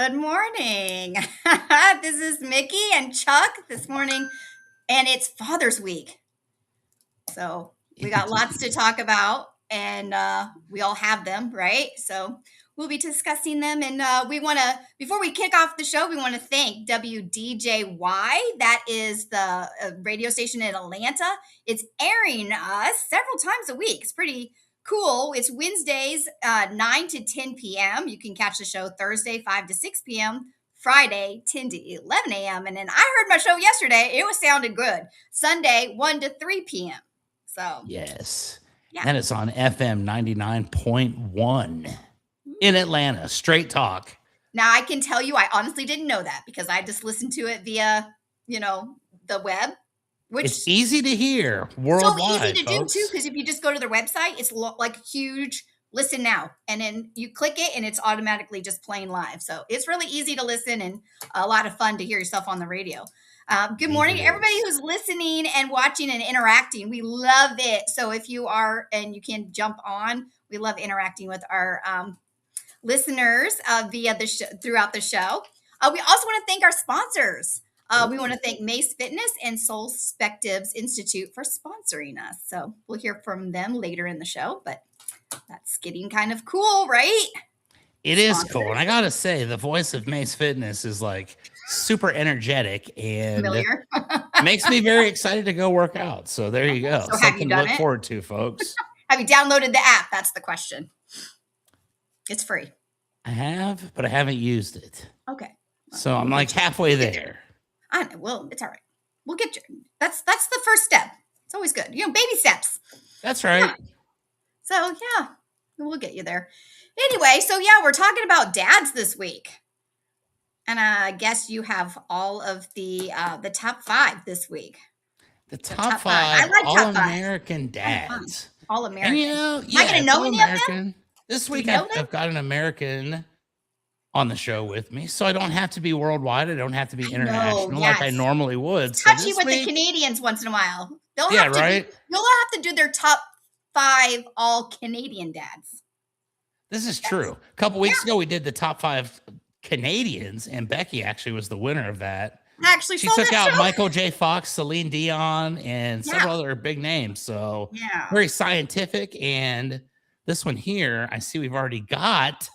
Good morning. This is Mickey and Chuck this morning, and it's Father's Week. So we got lots to talk about, and we all have them, right? So we'll be discussing them. And we want to, before we kick off the show, we want to thank WDJY. That is the radio station in Atlanta. It's airing us several times a week. It's pretty cool. It's Wednesdays, 9 to 10 p.m. You can catch the show Thursday, 5 to 6 p.m., Friday, 10 to 11 a.m. And then I heard my show yesterday. It was sounded good. Sunday, 1 to 3 p.m. So yes. Yeah. And it's on FM 99.1 in Atlanta. Straight talk. Now, I can tell you, I honestly didn't know that because I just listened to it via, the web. Which it's easy to hear worldwide. So easy to folks. do too, because if you just go to their website, it's like huge. Listen now, and then you click it, and it's automatically just playing live. So it's really easy to listen and a lot of fun to hear yourself on the radio. Good morning, everybody who's listening and watching and interacting. We love it. So if you are and you can jump on, we love interacting with our listeners via throughout the show. We also want to thank our sponsors. We want to thank Mace Fitness and Soul Spectives Institute for sponsoring us. So we'll hear from them later in the show, but that's getting kind of cool, right? It is cool. And I got to say, the voice of Mace Fitness is like super energetic and makes me very excited to go work out. So there you go. So something to look forward to, folks. Have you downloaded the app? That's the question. It's free. I have, but I haven't used it. Okay. So I'm like halfway there. I know. Well, it's all right. We'll get you. That's the first step. It's always good. Baby steps. That's right. Yeah. So yeah, we'll get you there. Anyway, so yeah, we're talking about dads this week. And I guess you have all of the top 5 this week. The top 5 I like All-American dads. All-American. And am I going to know any of them? This week I've got an American on the show with me, so I don't have to be worldwide. I don't have to be international like I normally would. It's touchy with the Canadians once in a while. You'll have to do their top 5 all Canadian dads. This is true. A couple weeks ago, we did the top 5 Canadians, and Becky actually was the winner of that. She took out Michael J. Fox, Celine Dion, and several other big names. So very scientific. And this one here, I see we've already got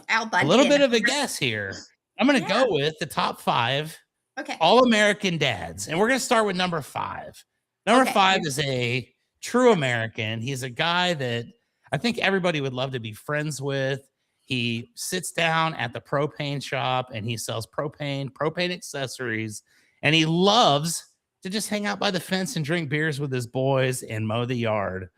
a little bit of a guess here. I'm going to go with the top 5 All-American dads. And we're going to start with number 5. Number 5 is a true American. He's a guy that I think everybody would love to be friends with. He sits down at the propane shop and he sells propane accessories, and he loves to just hang out by the fence and drink beers with his boys and mow the yard.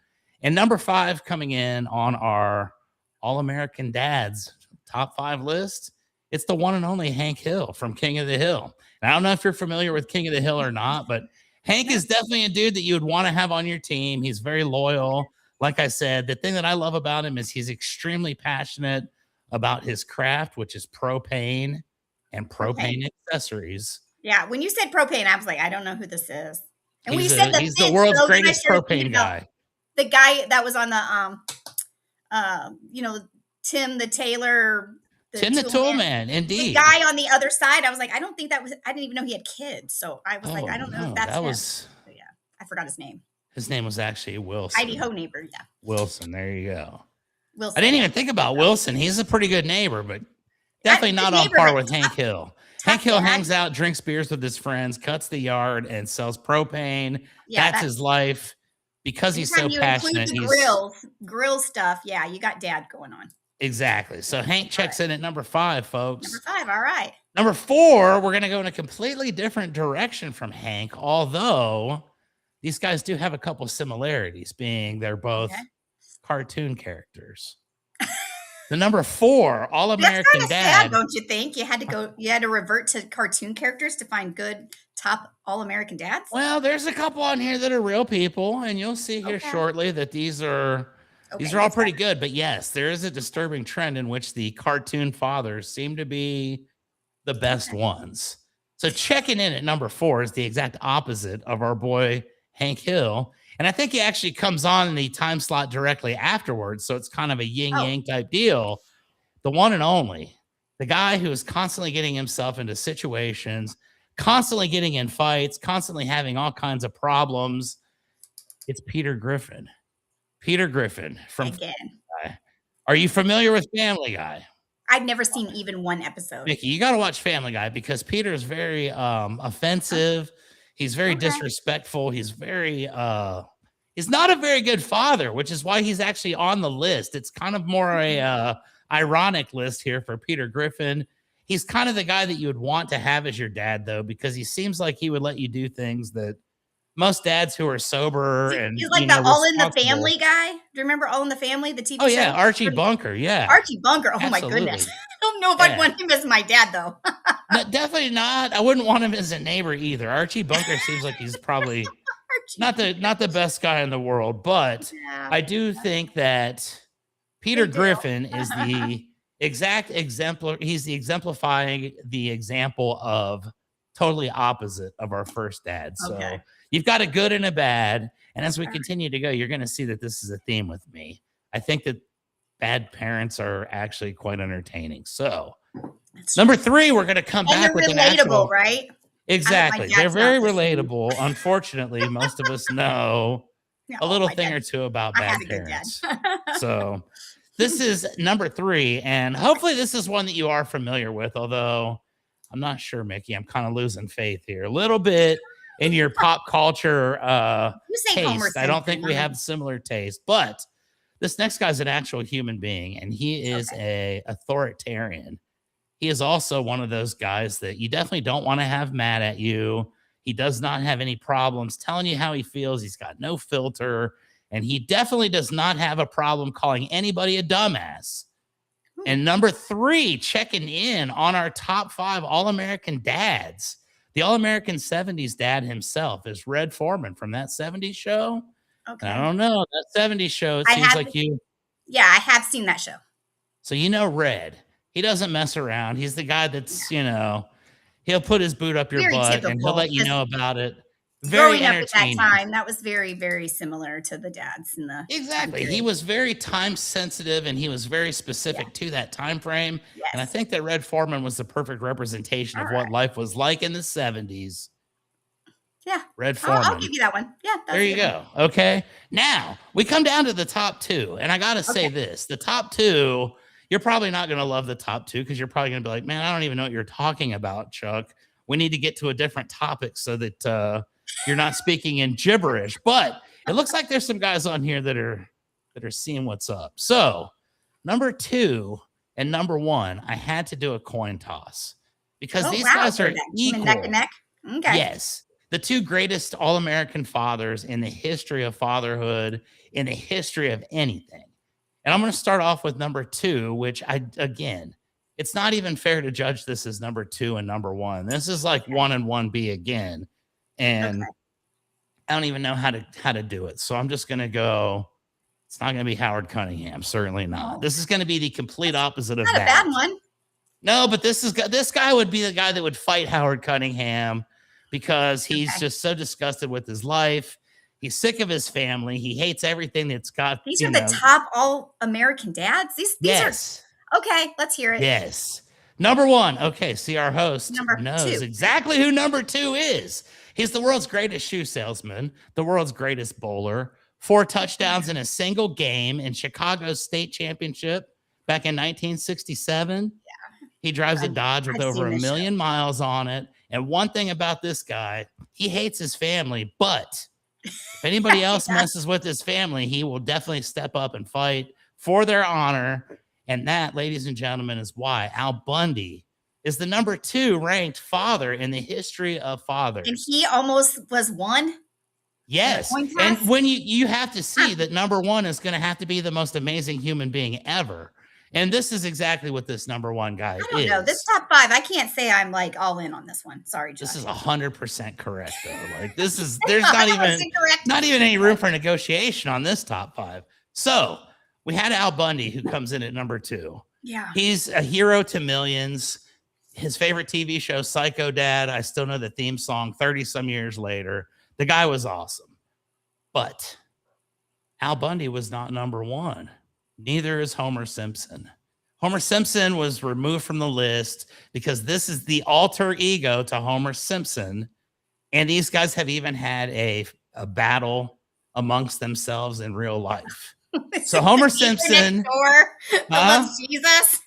And number 5 coming in on our All-American Dads top 5 list, it's the one and only Hank Hill from King of the Hill. And I don't know if you're familiar with King of the Hill or not, but Hank is definitely a dude that you would want to have on your team. He's very loyal. Like I said, the thing that I love about him is he's extremely passionate about his craft, which is propane and propane accessories. Yeah, when you said propane, I was like, I don't know who this is. And he's the world's greatest propane guy. The guy that was on the, Tim the Tailor. Tim the Toolman, indeed. The guy on the other side, I was like, I didn't even know he had kids. So I was I don't know if that's him. So, yeah, I forgot his name. His name was actually Wilson. Heidi Ho neighbor, yeah. Wilson, there you go. Wilson. I didn't even think about Wilson. He's a pretty good neighbor, but definitely not on par with Hank Hill. Hank Hill hangs out, drinks beers with his friends, cuts the yard, and sells propane. Yeah, that's his life. Because he's so passionate. Grill stuff. Yeah, you got dad going on. Exactly. So Hank checks in at number 5, folks. Number 5, all right. Number 4, we're going to go in a completely different direction from Hank, although these guys do have a couple of similarities, being they're both cartoon characters. The number 4 All-American Dad. Sad, don't you think? You had to revert to cartoon characters to find good top All-American dads? Well, there's a couple on here that are real people, and you'll see here shortly that these are all pretty good. But yes, there is a disturbing trend in which the cartoon fathers seem to be the best ones. So checking in at number 4 is the exact opposite of our boy Hank Hill. And I think he actually comes on in the time slot directly afterwards. So it's kind of a yin-yang type deal. The one and only the guy who is constantly getting himself into situations, constantly getting in fights, constantly having all kinds of problems. It's Peter Griffin. Peter Griffin from Again. Family Guy. Are you familiar with Family Guy? I've never seen even one episode. Mickey, you got to watch Family Guy because Peter is very offensive. He's very disrespectful. He's he's not a very good father, which is why he's actually on the list. It's kind of more a ironic list here for Peter Griffin. He's kind of the guy that you would want to have as your dad, though, because he seems like he would let you do things that most dads who are sober and he's like the All in the Family guy. Do you remember All in the Family, the TV show? Oh yeah, Archie Bunker. Yeah, Archie Bunker. Oh my goodness. I don't know if I'd want him as my dad though. No, definitely not. I wouldn't want him as a neighbor either. Archie Bunker seems like he's probably not the best guy in the world, but I do think that Peter Griffin is the exact exemplar. He's the exemplifying the example of totally opposite of our first dad. So you've got a good and a bad. And as we continue to go, you're going to see that this is a theme with me. I think that bad parents are actually quite entertaining. So number 3, we're going to come back with an actual, right? Exactly. They're very relatable. Unfortunately, most of us know a little thing or two about bad parents. So this is number 3. And hopefully this is one that you are familiar with, although I'm not sure, Mickey. I'm kind of losing faith here a little bit in your pop culture taste. I don't think we have similar taste, but this next guy's an actual human being, and he is a authoritarian. He is also one of those guys that you definitely don't want to have mad at you. He does not have any problems telling you how he feels. He's got no filter, and he definitely does not have a problem calling anybody a dumbass. And number 3, checking in on our top 5 All-American dads. The All-American 70s dad himself is Red Foreman from that 70s show. Okay. I don't know. That 70s show, it seems like you. Yeah, I have seen that show. So you know Red. He doesn't mess around. He's the guy that's, he'll put his boot up your butt and he'll let you know about it. Very entertaining. At that time, that was very, very similar to the dads in the exactly. He was very time sensitive and he was very specific to that time frame. Yes. And I think that Red Foreman was the perfect representation of what life was like in the 70s. Yeah, Red Foreman. I'll give you that one. Yeah, there you go. Okay, now we come down to the top 2, and I gotta say this: the top 2. You're probably not going to love the top 2 because you're probably going to be like, man, I don't even know what you're talking about, Chuck. We need to get to a different topic so that you're not speaking in gibberish. But it looks like there's some guys on here that are seeing what's up. So number 2 and number 1, I had to do a coin toss because these guys are equal. Neck and neck? Okay. Yes. The 2 greatest All-American fathers in the history of fatherhood, in the history of anything. And I'm going to start off with number 2, which it's not even fair to judge this as number 2 and number 1. This is like 1 and 1B again. And I don't even know how to do it. So I'm just going to go, it's not going to be Howard Cunningham. Certainly not. Oh. This is going to be the complete opposite of that. Not a bad one. No, but this guy would be the guy that would fight Howard Cunningham because he's just so disgusted with his life. He's sick of his family. He hates everything that's got. These are the top All-American dads. These are okay. Let's hear it. Yes. Number 1. Okay. See, our host knows exactly who number 2 is. He's the world's greatest shoe salesman, the world's greatest bowler, 4 touchdowns in a single game in Chicago's state championship back in 1967. Yeah. He drives a Dodge with over 1 million miles on it. And one thing about this guy, he hates his family, but if anybody else messes with his family, he will definitely step up and fight for their honor. And that, ladies and gentlemen, is why Al Bundy is the number 2 ranked father in the history of fathers. And he almost was 1? Yes. And when you have to see that number 1 is going to have to be the most amazing human being ever. And this is exactly what this number 1 guy is. I don't know. This top 5, I can't say I'm like all in on this one. Sorry, Josh. This is 100% correct, though. Like there's not even any room for negotiation on this top 5. So we had Al Bundy, who comes in at number 2. Yeah. He's a hero to millions. His favorite TV show, Psycho Dad. I still know the theme song 30 some years later. The guy was awesome. But Al Bundy was not number 1. Neither is Homer Simpson. Homer Simpson was removed from the list because this is the alter ego to Homer Simpson. And these guys have even had a battle amongst themselves in real life. So Homer Simpson next door that loves Jesus.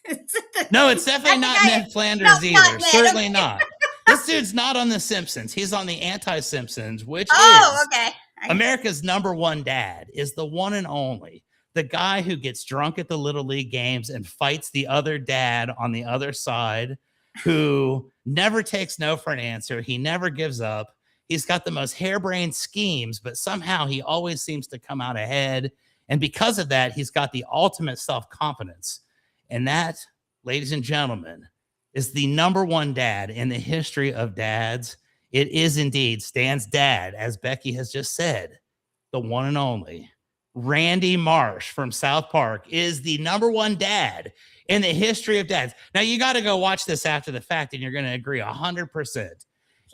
No, it's definitely not Ned Flanders either. Certainly not. This dude's not on The Simpsons. He's on the Anti-Simpsons, which is okay. America's number one dad, is the one and only. The guy who gets drunk at the Little League games and fights the other dad on the other side, who never takes no for an answer. He never gives up. He's got the most harebrained schemes, but somehow he always seems to come out ahead. And because of that, he's got the ultimate self-confidence. And that, ladies and gentlemen, is the number one dad in the history of dads. It is indeed Stan's dad, as Becky has just said, the one and only. Randy Marsh from South Park is the number one dad in the history of dads. Now, you got to go watch this after the fact, and you're going to agree 100%.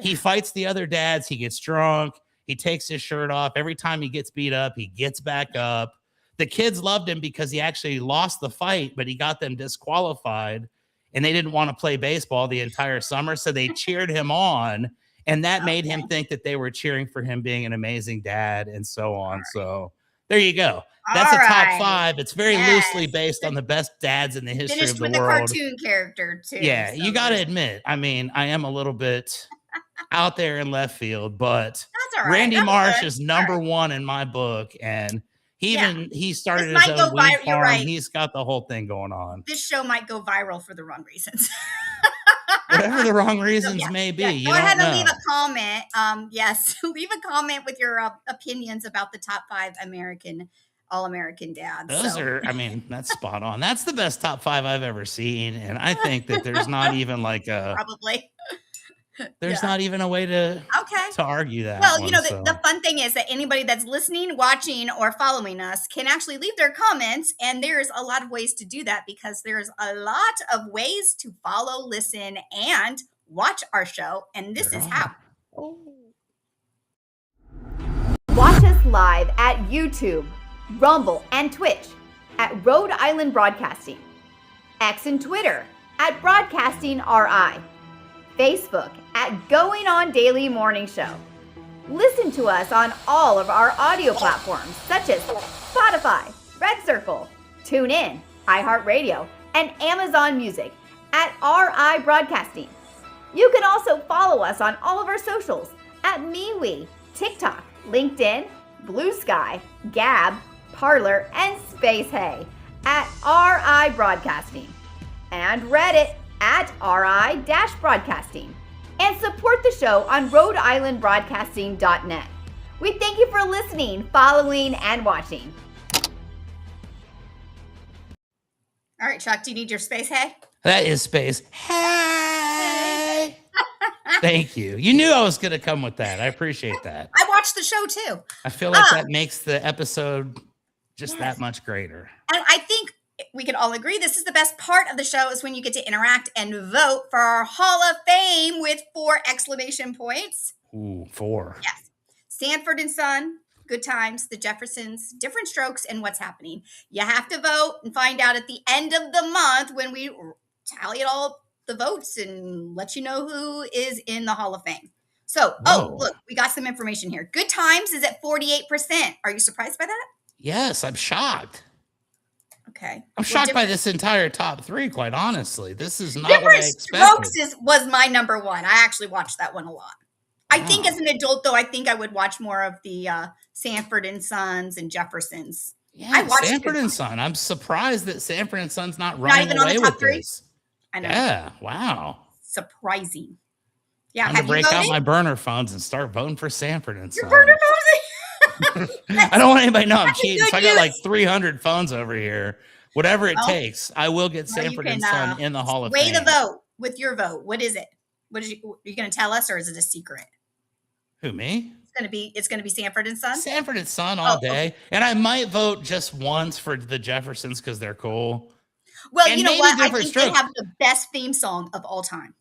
He fights the other dads. He gets drunk. He takes his shirt off. Every time he gets beat up, he gets back up. The kids loved him because he actually lost the fight, but he got them disqualified, and they didn't want to play baseball the entire summer, so they cheered him on, and that made him think that they were cheering for him being an amazing dad and so on. So there you go. That's a top five. It's very loosely based on the best dads in the history of the world. Finished with a cartoon character, too. Yeah, so you got to admit, I mean, I am a little bit out there in left field, but Randy Marsh is number one in my book, and he started his own weed farm. Right. He's got the whole thing going on. This show might go viral for the wrong reasons. Whatever the wrong reasons may be. You go ahead and leave a comment. Yes, leave a comment with your opinions about the top 5 all-American dads. Those are, I mean, that's spot on. That's the best top 5 I've ever seen, and I think that there's not even like a probably. There's not even a way to argue that. Well, the fun thing is that anybody that's listening, watching, or following us can actually leave their comments. And there's a lot of ways to do that because there's a lot of ways to follow, listen, and watch our show. And this is how. Watch us live at YouTube, Rumble, and Twitch at Rhode Island Broadcasting, X and Twitter at Broadcasting RI, Facebook at Going On Daily Morning Show. Listen to us on all of our audio platforms such as Spotify, Red Circle, TuneIn, iHeartRadio, and Amazon Music at RI Broadcasting. You can also follow us on all of our socials at MeWe, TikTok, LinkedIn, Blue Sky, Gab, Parler, and Space Hey at RI Broadcasting, and Reddit at RI-Broadcasting, and support the show on RhodeIslandBroadcasting.net. We thank you for listening, following, and watching. All right, Chuck, do you need your space hey? That is space hey. Thank you. You knew I was going to come with that. I appreciate that. I watched the show too. I feel like that makes the episode just that much greater. And I think we can all agree this is the best part of the show is when you get to interact and vote for our Hall of Fame with 4 exclamation points. Ooh, 4. Yes. Sanford and Son, Good Times, The Jeffersons, Different Strokes, and What's Happening. You have to vote and find out at the end of the month when we tally all the votes and let you know who is in the Hall of Fame. So, look, we got some information here. Good Times is at 48%. Are you surprised by that? Yes, I'm shocked. Okay. I'm shocked by this entire top 3, quite honestly. This is not what I expected. Strokes was my number 1. I actually watched that one a lot. I think as an adult, though, I think I would watch more of the Sanford and Sons and Jeffersons. Yeah, Sanford and Son. I'm surprised that Sanford and Son's not running away with this. I know. Yeah, wow. Surprising. Yeah, I'm going to break out my burner phones and start voting for Sanford and Son. Your burner phones? I don't want anybody to know I'm cheating. So I got like 300 phones over here. Whatever it takes, I will get Sanford and Son in the Hall of Fame. Way to vote with your vote. What is it? Are you going to tell us, or is it a secret? Who, me? It's going to be Sanford and Son. Sanford and Son all day, and I might vote just once for the Jeffersons because they're cool. Well, you know what? I think they have the best theme song of all time.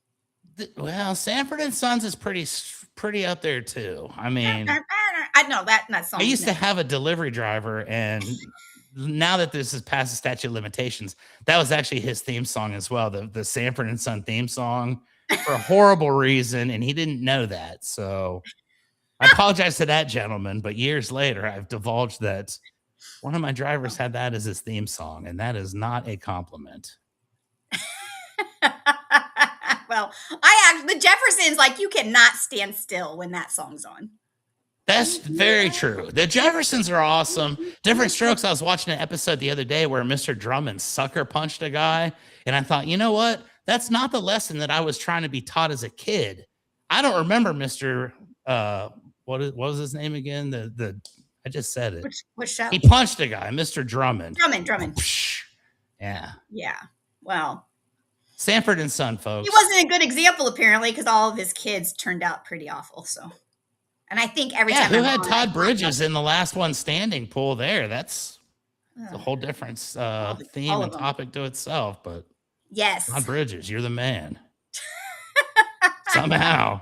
Well, Sanford and Sons is pretty up there too. I mean, I know that song. I used to have a delivery driver, and now that this is past the statute of limitations, that was actually his theme song as well, the Sanford and Son theme song, for a horrible reason, and he didn't know that. So I apologize to that gentleman, but years later, I've divulged that one of my drivers had that as his theme song, and that is not a compliment. Well, the Jeffersons, like, you cannot stand still when that song's on. That's very true. The Jeffersons are awesome. Different Strokes. I was watching an episode the other day where Mr. Drummond sucker punched a guy, and I thought, you know what? That's not the lesson that I was trying to be taught as a kid. I don't remember Mr. What was his name again? I just said it. Which show? He punched a guy, Mr. Drummond. Drummond. Yeah. Yeah. Well, Sanford and Son, folks. He wasn't a good example, apparently, because all of his kids turned out pretty awful. So, and I think every time. Who had Todd Bridges in the last one standing pool there? That's a whole different theme and topic to itself. But yes, Todd Bridges, you're the man. Somehow.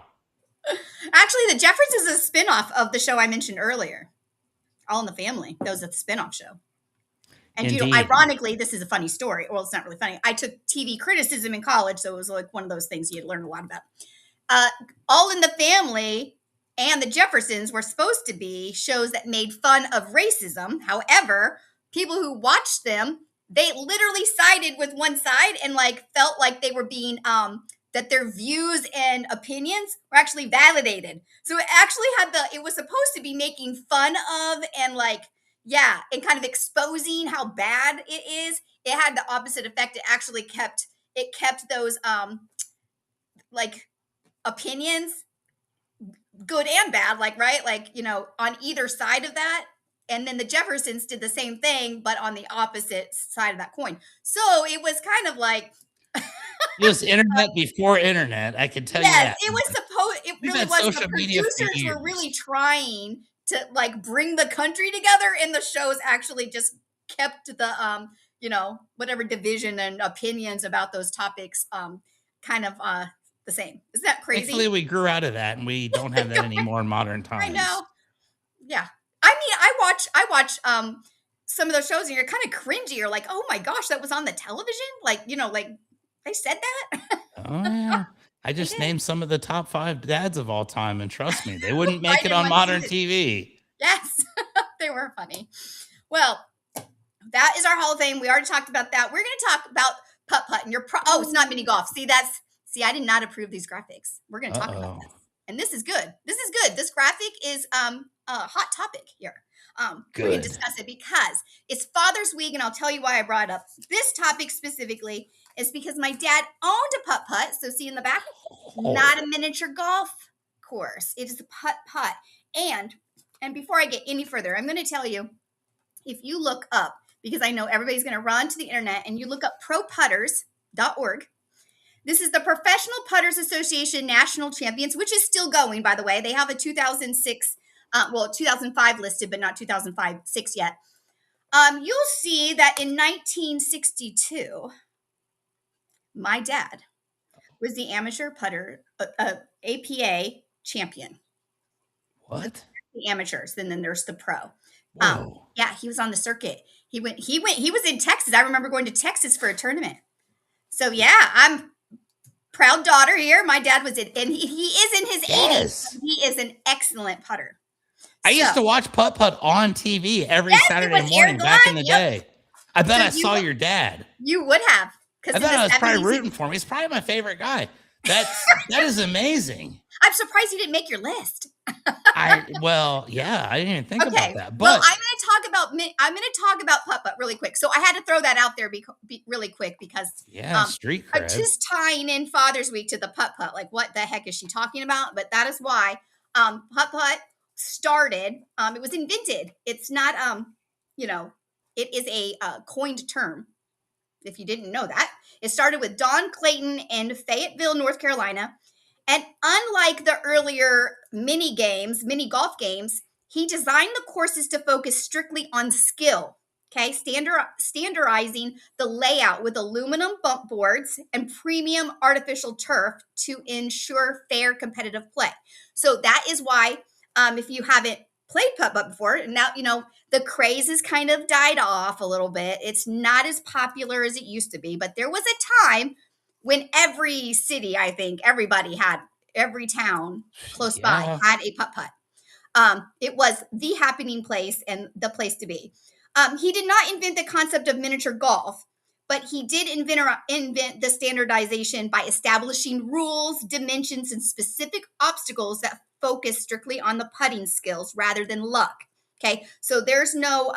Actually, The Jeffersons is a spinoff of the show I mentioned earlier, All in the Family. That was a spinoff show. And you know, ironically, this is a funny story. Well, it's not really funny. I took TV criticism in college, so it was like one of those things you'd learn a lot about. All in the Family and The Jeffersons were supposed to be shows that made fun of racism. However, people who watched them, they literally sided with one side and like felt like they were being that their views and opinions were actually validated. So it actually it was supposed to be making fun of and like, yeah, and kind of exposing how bad it is. It had the opposite effect. It actually kept those like opinions, good and bad, like, right? Like, you know, on either side of that. And then the Jeffersons did the same thing, but on the opposite side of that coin. So it was kind of like it was internet before internet. I can tell you that. It was supposed. It really was. The producers were really trying to like bring the country together, and the shows actually just kept the you know, whatever division and opinions about those topics kind of the same. Isn't that crazy? Thankfully, we grew out of that, and we don't have that anymore in modern times. I know. Yeah, I mean, I watch some of those shows, and you're kind of cringy. You're like, oh my gosh, that was on the television. Like, you know, like they said that. Oh yeah. I just named some of the top 5 dads of all time, and trust me, they wouldn't make it on modern TV. Yes, they were funny. Well, that is our Hall of Fame. We already talked about that. We're going to talk about putt-putt. And it's not mini golf. See, I did not approve these graphics. We're going to talk about this. And this is good. This graphic is a hot topic here. We're going to discuss it because it's Father's Week, and I'll tell you why I brought up this topic specifically is because my dad owned a putt-putt. So see in the back, not a miniature golf course. It is a putt-putt. And before I get any further, I'm going to tell you, if you look up, because I know everybody's going to run to the internet, and you look up proputters.org. This is the Professional Putters Association National Champions, which is still going, by the way. They have a 2006, 2005 listed, but not 2005-6 yet. You'll see that in 1962, my dad was the amateur putter, APA champion. What? The amateurs, and then there's the pro. Yeah, he was on the circuit. He was in Texas. I remember going to Texas for a tournament. So yeah, I'm proud daughter here. My dad was in, and he is in his 80s. He is an excellent putter. I used to watch putt-putt on TV every Saturday morning back in the day. I bet I saw your dad. You would have. I bet I was probably rooting for him. He's probably my favorite guy. That is amazing. I'm surprised you didn't make your list. I didn't even think about that. But well, I'm going to talk about putt-putt really quick. So I had to throw that out there really quick because street cred. I'm just tying in Father's Week to the putt-putt. Like, what the heck is she talking about? But that is why putt-putt started. It was invented. It's not it is a coined term. If you didn't know that, it started with Don Clayton in Fayetteville, North Carolina. And unlike the earlier mini golf games, he designed the courses to focus strictly on skill. Okay, standardizing the layout with aluminum bump boards and premium artificial turf to ensure fair competitive play. So that is why, if you haven't played putt-putt before. And now, the craze has kind of died off a little bit. It's not as popular as it used to be, but there was a time when every city, I think, every town close by had a putt-putt. It was the happening place and the place to be. He did not invent the concept of miniature golf, but he did invent the standardization by establishing rules, dimensions, and specific obstacles that focus strictly on the putting skills rather than luck. Okay, so there's no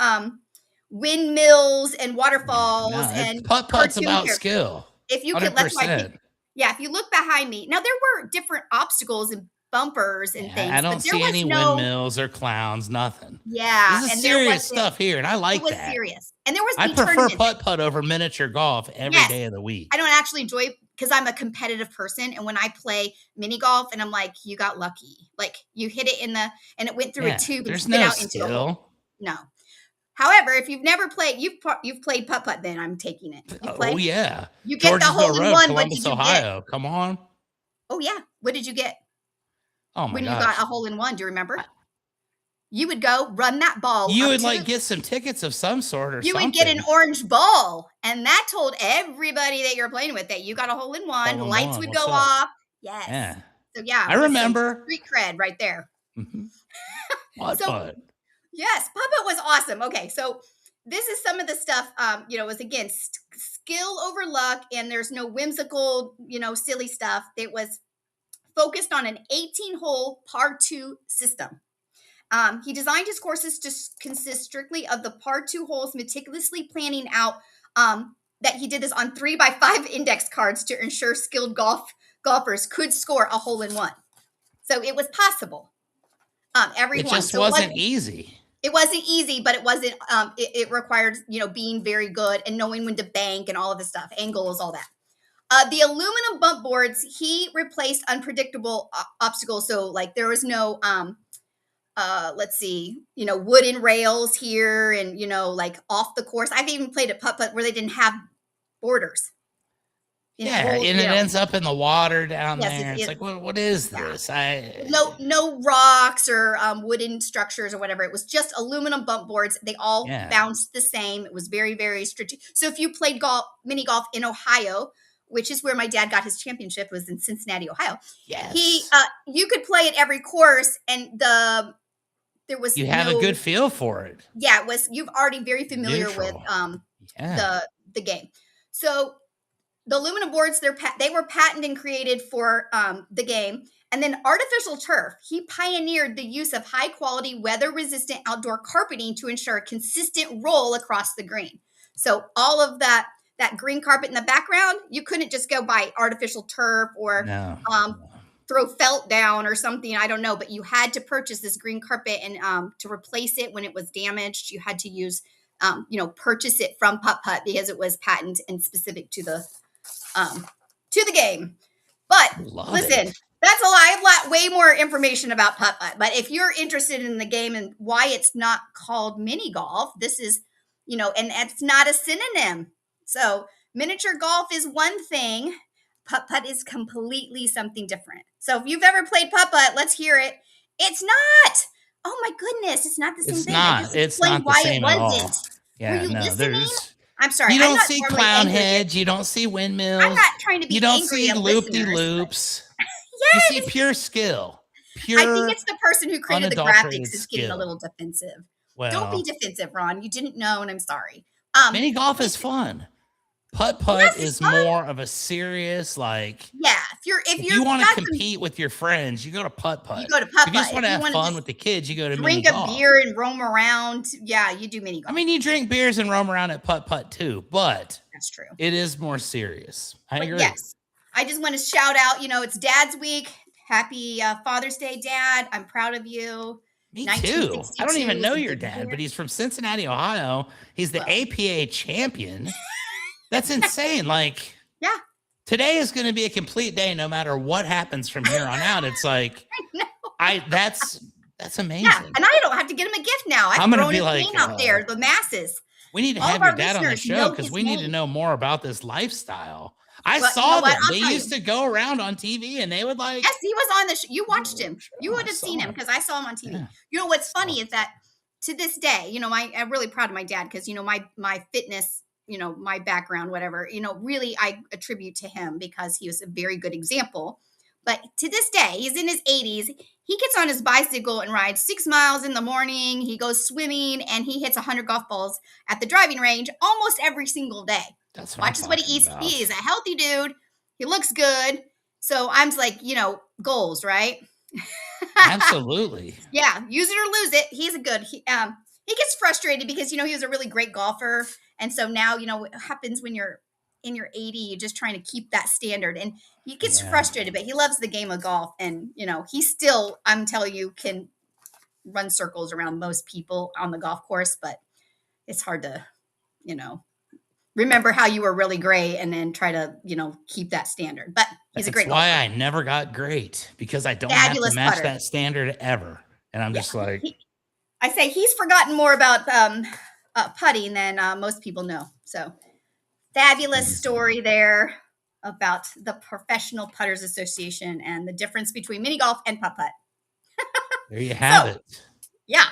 windmills and waterfalls and putt-putt's about skill. If you could, that's why. If you look behind me, now there were different obstacles and bumpers and things. I don't see any windmills or clowns, nothing. Yeah. This is serious stuff here, and I like that. It was serious. And there was I prefer putt-putt over miniature golf every day of the week. I don't actually enjoy because I'm a competitive person, and when I play mini golf and I'm like, you got lucky. Like you hit it and it went through a tube and spit out into a hole. No. However, if you've never played, you've played putt-putt, then I'm taking it. Oh yeah. You get the hole-in-one. Columbus, Ohio. Come on. Oh yeah. What did you get? Oh my When you got a hole-in-one, do you remember? You would go run that ball. You would get some tickets of some sort or something. You would get an orange ball, and that told everybody that you're playing with that you got a hole-in-one. Lights would go off. Yes. Yeah. So yeah. I remember. Street cred right there. Putt-putt. Yes, putt-putt was awesome. Okay, so this is some of the stuff, was again, skill over luck, and there's no whimsical, silly stuff. It was focused on an 18-hole par 2 system. He designed his courses to consist strictly of the par 2 holes, meticulously planning out that he did this on 3x5 index cards to ensure skilled golfers could score a hole-in-one. So it was possible. It just wasn't easy. It wasn't easy, but it wasn't. It required, being very good and knowing when to bank and all of this stuff, angles, all that. The aluminum bump boards, he replaced unpredictable obstacles. So like there was no, wooden rails here and, like off the course. I've even played at putt-putt where they didn't have borders. It ends up in the water down there. It's like, what is this? No rocks or wooden structures or whatever. It was just aluminum bump boards. They all bounced the same. It was very, very strategic. So if you played mini golf in Ohio, which is where my dad got his championship, was in Cincinnati, Ohio. Yes. You could play at every course, and there was you have a good feel for it. Yeah, it was. You've already very familiar with the game. So the aluminum boards, they were patented and created for the game. And then artificial turf. He pioneered the use of high-quality, weather-resistant outdoor carpeting to ensure a consistent roll across the green. So all of that green carpet in the background, you couldn't just go buy artificial turf or throw felt down or something. I don't know. But you had to purchase this green carpet, and to replace it when it was damaged, you had to use, purchase it from putt-putt because it was patent and specific to the game. But listen, that's a lot. I have way more information about putt-putt. But if you're interested in the game and why it's not called mini golf, this is, and it's not a synonym. So miniature golf is one thing. Putt-putt is completely something different. So if you've ever played putt-putt, let's hear it. It's not. Oh my goodness, it's not the same thing. It's not the same at all. Yeah, Were you listening? I'm sorry. You don't see clown heads. You don't see windmills. I'm not trying to be angry. You don't see loop-de-loops. Yes. You see pure skill. I think it's the person who created the graphics is getting a little defensive. Well, don't be defensive, Ron. You didn't know, and I'm sorry. Mini golf is fun. Putt-putt is more of a serious, if you want to compete with your friends, you go to putt-putt. You go to putt-putt. If you just want to have fun with the kids, you go to mini Drink golf. a beer and roam around. Yeah, you do mini golf. I mean, you drink beers and roam around at putt-putt too, but that's true. It is more serious. I agree. Yes. I just want to shout out, it's Dad's Week. Happy Father's Day, Dad. I'm proud of you. Me too. I don't even know your dad, but he's from Cincinnati, Ohio. He's the APA champion. That's insane. Today is going to be a complete day, no matter what happens from here on out. It's like, that's amazing. Yeah, and I don't have to get him a gift now. I'm going to be like, out there, the masses. We need to have your dad on the show because we need to know more about this lifestyle. I saw them. They used to go around on TV and they would like. Yes, he was on the show. You watched him. You would have seen him because I saw him on TV. Yeah. You know what's funny is that to this day, you know, I'm really proud of my dad because, you know, my fitness, you know, my background, whatever, you know, really I attribute to him because he was a very good example. But to this day, he's in his 80s. He gets on his bicycle and rides 6 miles in the morning. He goes swimming and he hits 100 golf balls at the driving range almost every single day. That's watches what he eats. About. He is a healthy dude. He looks good. So I'm like, you know, goals, right? Absolutely. Yeah, use it or lose it. He's a good. He gets frustrated because, you know, he was a really great golfer, and so now, you know, what happens when you're in your 80, you're just trying to keep that standard, and he gets frustrated. But he loves the game of golf, and you know, he still, I'm telling you, can run circles around most people on the golf course. But it's hard to, you know, remember how you were really great and then try to, you know, keep that standard. But he's a great golfer. That's why I never got great, because I don't have to match that standard ever. And I'm just like, I say he's forgotten more about putting than most people know. So fabulous story there about the Professional Putters Association and the difference between mini golf and putt-putt. There you have it. Yeah.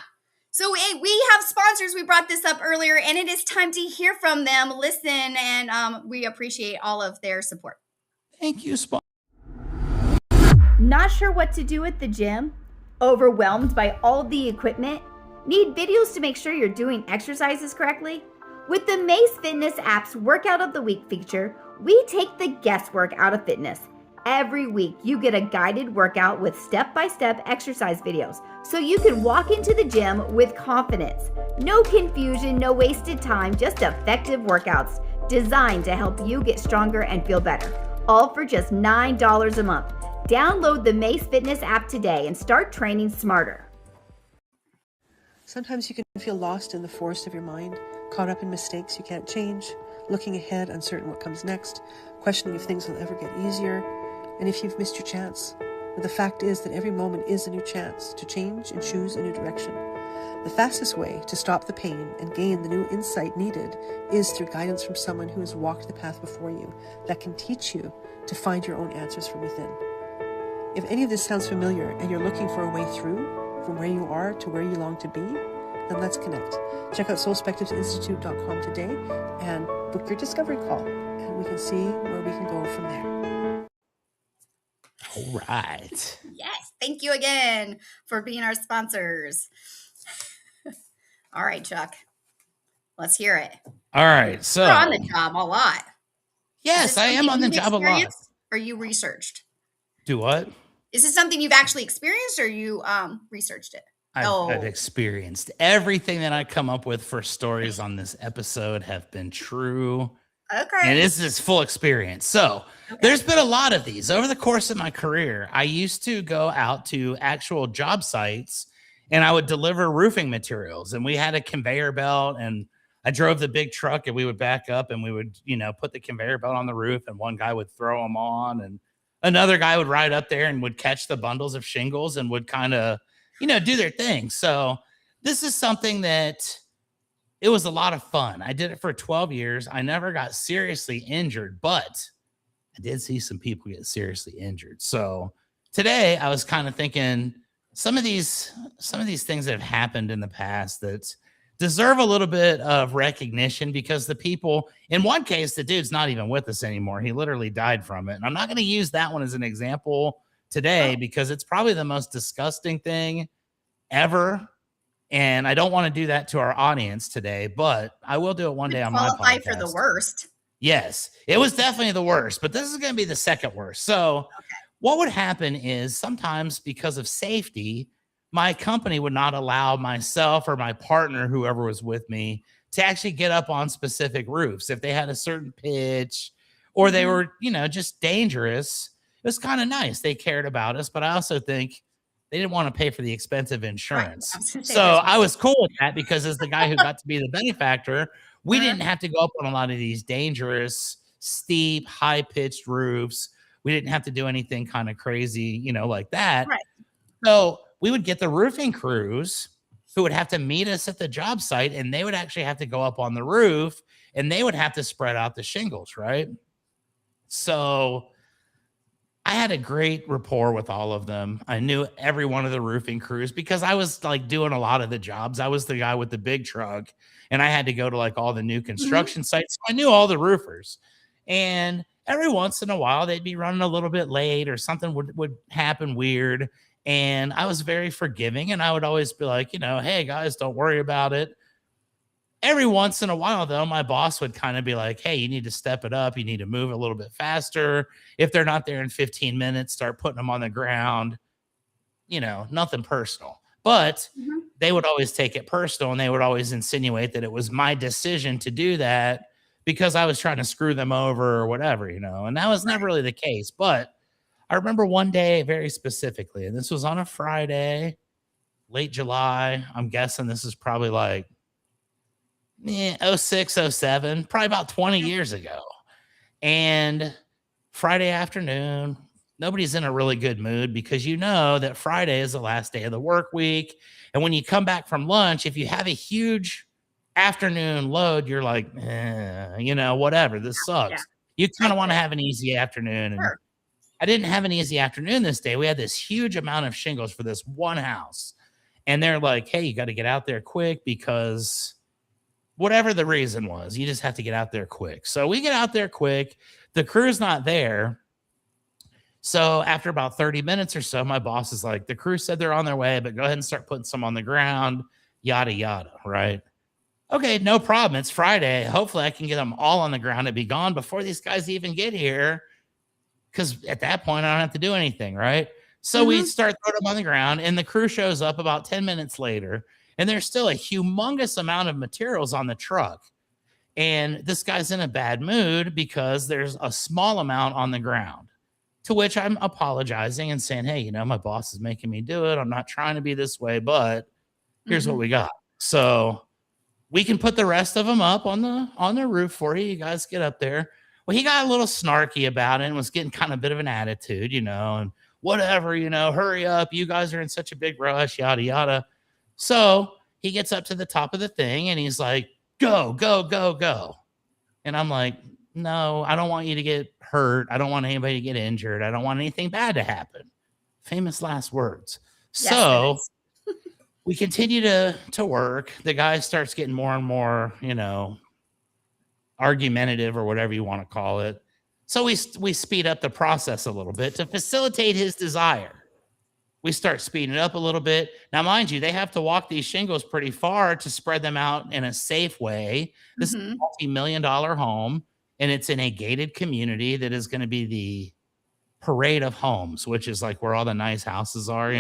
So we have sponsors. We brought this up earlier, and it is time to hear from them, listen, and we appreciate all of their support. Thank you, sponsor. Not sure what to do at the gym? Overwhelmed by all the equipment? Need videos to make sure you're doing exercises correctly? With the Mace Fitness app's Workout of the Week feature, we take the guesswork out of fitness. Every week, you get a guided workout with step-by-step exercise videos, so you can walk into the gym with confidence. No confusion, no wasted time, just effective workouts designed to help you get stronger and feel better. All for just $9 a month. Download the Mace Fitness app today and start training smarter. Sometimes you can feel lost in the forest of your mind, caught up in mistakes you can't change, looking ahead, uncertain what comes next, questioning if things will ever get easier, and if you've missed your chance. But the fact is that every moment is a new chance to change and choose a new direction. The fastest way to stop the pain and gain the new insight needed is through guidance from someone who has walked the path before you that can teach you to find your own answers from within. If any of this sounds familiar and you're looking for a way through from where you are to where you long to be, then let's connect. Check out soulspectivesinstitute.com today and book your discovery call, and we can see where we can go from there. All right. Yes. Thank you again for being our sponsors. All right, Chuck. Let's hear it. All right. So you're on the job a lot. Yes, I am on the job a lot. Or you researched? Do what? Is this something you've actually experienced, or you researched it? I've experienced. Everything that I come up with for stories on this episode have been true. Okay. And this is full experience. So there's been a lot of these over the course of my career. I used to go out to actual job sites and I would deliver roofing materials, and we had a conveyor belt, and I drove the big truck, and we would back up and we would, you know, put the conveyor belt on the roof, and one guy would throw them on, and another guy would ride up there and would catch the bundles of shingles and would kind of, you know, do their thing. So this is something that it was a lot of fun. I did it for 12 years. I never got seriously injured, but I did see some people get seriously injured. So today I was kind of thinking some of these things that have happened in the past that deserve a little bit of recognition, because the people, in one case, the dude's not even with us anymore. He literally died from it. And I'm not going to use that one as an example today because it's probably the most disgusting thing ever. And I don't want to do that to our audience today, but I will do it one day on my podcast. Qualify for the worst. Yes, it was definitely the worst, but this is going to be the second worst. So what would happen is sometimes, because of safety, my company would not allow myself or my partner, whoever was with me, to actually get up on specific roofs. If they had a certain pitch or they were, you know, just dangerous, it was kind of nice. They cared about us, but I also think they didn't want to pay for the expensive insurance. Right. So I was cool with that, because as the guy who got to be the benefactor, we didn't have to go up on a lot of these dangerous, steep, high-pitched roofs. We didn't have to do anything kind of crazy, you know, like that. Right. So we would get the roofing crews who would have to meet us at the job site, and they would actually have to go up on the roof, and they would have to spread out the shingles, right? So I had a great rapport with all of them. I knew every one of the roofing crews because I was like doing a lot of the jobs. I was the guy with the big truck and I had to go to like all the new construction sites. So I knew all the roofers. And every once in a while they'd be running a little bit late or something would happen weird. And I was very forgiving and I would always be like, hey guys, don't worry about it. Every once in a while, though, my boss would kind of be like, hey, you need to step it up. You need to move a little bit faster. If they're not there in 15 minutes, start putting them on the ground. Nothing personal. But they would always take it personal and they would always insinuate that it was my decision to do that because I was trying to screw them over or whatever, and that was never really the case. But I remember one day very specifically, and this was on a Friday, late July. I'm guessing this is probably like 06, 07, probably about 20 years ago. And Friday afternoon, nobody's in a really good mood because that Friday is the last day of the work week. And when you come back from lunch, if you have a huge afternoon load, you're like, whatever, this sucks. Yeah. You kind of want to have an easy afternoon. And I didn't have an easy afternoon this day. We had this huge amount of shingles for this one house. And they're like, hey, you got to get out there quick because whatever the reason was, you just have to get out there quick. So we get out there quick. The crew's not there. So after about 30 minutes or so, my boss is like, the crew said they're on their way, but go ahead and start putting some on the ground, yada, yada, right? Okay, no problem. It's Friday. Hopefully I can get them all on the ground and be gone before these guys even get here. Because at that point, I don't have to do anything, right? So we start throwing them on the ground, and the crew shows up about 10 minutes later. And there's still a humongous amount of materials on the truck. And this guy's in a bad mood because there's a small amount on the ground, to which I'm apologizing and saying, hey, my boss is making me do it. I'm not trying to be this way, but here's what we got. So we can put the rest of them up on the roof for you. You guys get up there. Well, he got a little snarky about it and was getting kind of a bit of an attitude, and whatever, hurry up. You guys are in such a big rush, yada, yada. So he gets up to the top of the thing and he's like, go, go, go, go. And I'm like, no, I don't want you to get hurt. I don't want anybody to get injured. I don't want anything bad to happen. Famous last words. Yes, so we continue to work. The guy starts getting more and more, argumentative or whatever you want to call it. So we speed up the process a little bit to facilitate his desire. We start speeding it up a little bit. Now, mind you, they have to walk these shingles pretty far to spread them out in a safe way. This is a multi-million-dollar home, and it's in a gated community that is going to be the parade of homes, which is like where all the nice houses are,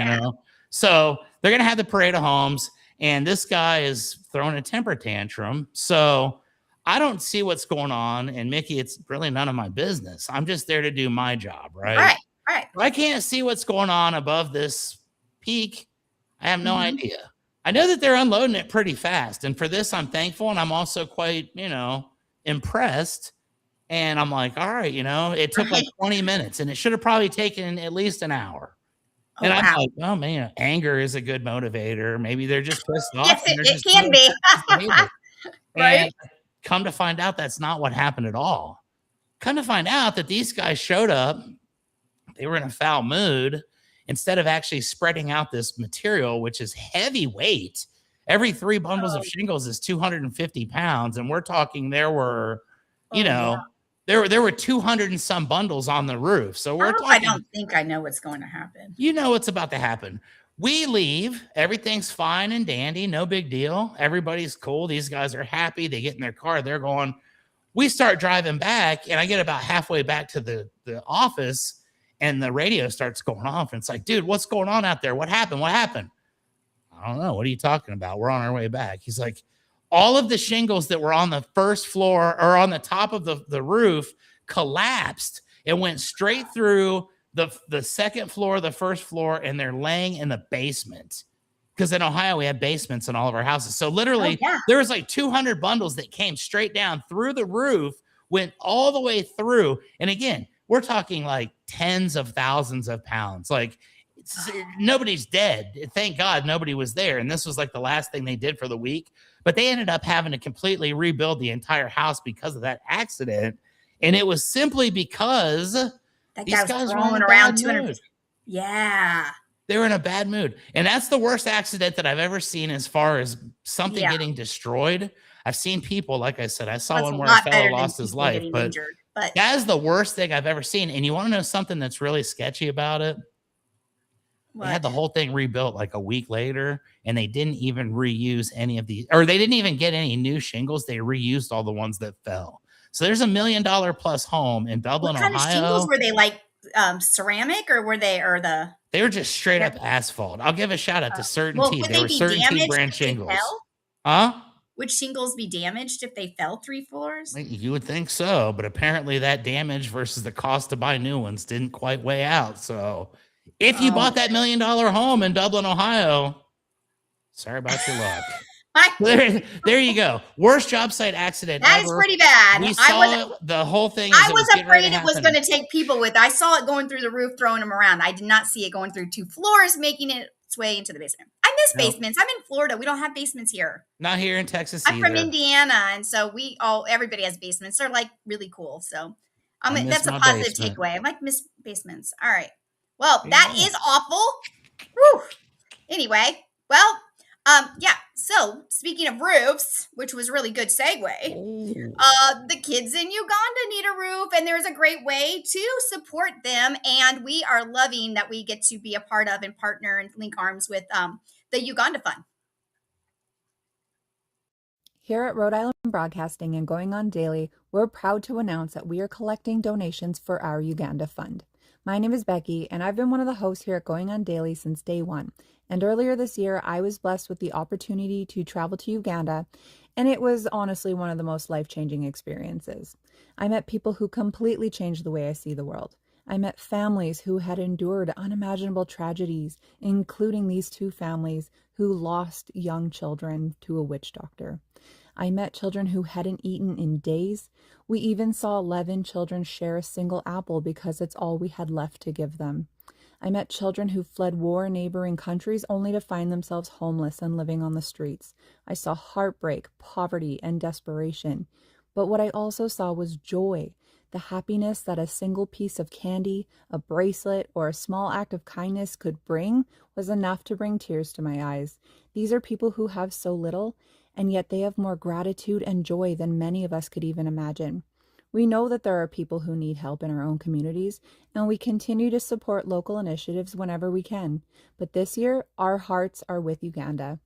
So they're going to have the parade of homes, and this guy is throwing a temper tantrum. So I don't see what's going on. And Mickey, it's really none of my business. I'm just there to do my job, right? Right. I can't see what's going on above this peak. I have no idea. I know that they're unloading it pretty fast. And for this, I'm thankful. And I'm also quite, impressed. And I'm like, all right, it took like 20 minutes and it should have probably taken at least an hour. And I'm like, oh man, anger is a good motivator. Maybe they're just pissed off. Yes, and it can be. Right. And come to find out that's not what happened at all. Come to find out that these guys showed up. They were in a foul mood. Instead of actually spreading out this material, which is heavy weight, every 3 bundles of shingles is 250 pounds. And we're talking there were, there were 200 and some bundles on the roof. So we're talking. I don't think I know what's going to happen. You know what's about to happen. We leave. Everything's fine and dandy. No big deal. Everybody's cool. These guys are happy. They get in their car. They're going. We start driving back, and I get about halfway back to the office. And the radio starts going off. And it's like, dude, what's going on out there? What happened? What happened? I don't know. What are you talking about? We're on our way back. He's like, all of the shingles that were on the first floor or on the top of the roof collapsed. It went straight through the second floor, the first floor, and they're laying in the basement. Because in Ohio, we have basements in all of our houses. So literally, there was like 200 bundles that came straight down through the roof, went all the way through. And again, we're talking like tens of thousands of pounds. Like nobody's dead. Thank God nobody was there. And this was like the last thing they did for the week. But they ended up having to completely rebuild the entire house because of that accident. And it was simply because these guys were in a bad mood. Yeah. They were in a bad mood. And that's the worst accident that I've ever seen as far as something getting destroyed. I've seen people, like I said, I saw one where a fellow lost his life, but that is the worst thing I've ever seen. And you want to know something that's really sketchy about it? They had the whole thing rebuilt like a week later, and they didn't even reuse any of these, or they didn't even get any new shingles. They reused all the ones that fell. So there's $1 million plus home in Dublin, Ohio. What kind of shingles were they, like ceramic, or were they, or they were just straight up asphalt. I'll give a shout out to Certainty. There were Certainty brand shingles. Huh? Would shingles be damaged if they fell 3 floors? You would think so, but apparently that damage versus the cost to buy new ones didn't quite weigh out. So if you bought that $1 million home in Dublin, Ohio, sorry about your luck. There you go. Worst job site accident that ever. Is pretty bad. We saw the whole thing. I was afraid it was going to take people with. I saw it going through the roof, throwing them around. I did not see it going through 2 floors, making its way into the basement. I miss basements. I'm in Florida. We don't have basements here. Not here in Texas I'm from Indiana, and so everybody has basements. They're like really cool. So that's a positive takeaway. I like miss basements. All right. Well, that is awful. Whew. Anyway, well, yeah. So speaking of roofs, which was a really good segue, the kids in Uganda need a roof, and there's a great way to support them. And we are loving that we get to be a part of and partner and link arms with the Uganda Fund. Here at Rhode Island Broadcasting and Going On Daily, we're proud to announce that we are collecting donations for our Uganda Fund. My name is Becky, and I've been one of the hosts here at Going On Daily since day one. And earlier this year, I was blessed with the opportunity to travel to Uganda, and it was honestly one of the most life-changing experiences. I met people who completely changed the way I see the world. I met families who had endured unimaginable tragedies, including these 2 families who lost young children to a witch doctor. I met children who hadn't eaten in days. We even saw 11 children share a single apple because it's all we had left to give them. I met children who fled war in neighboring countries only to find themselves homeless and living on the streets. I saw heartbreak, poverty, and desperation. But what I also saw was joy, the happiness that a single piece of candy, a bracelet, or a small act of kindness could bring was enough to bring tears to my eyes. These are people who have so little, and yet they have more gratitude and joy than many of us could even imagine. We know that there are people who need help in our own communities, and we continue to support local initiatives whenever we can. But this year, our hearts are with Uganda.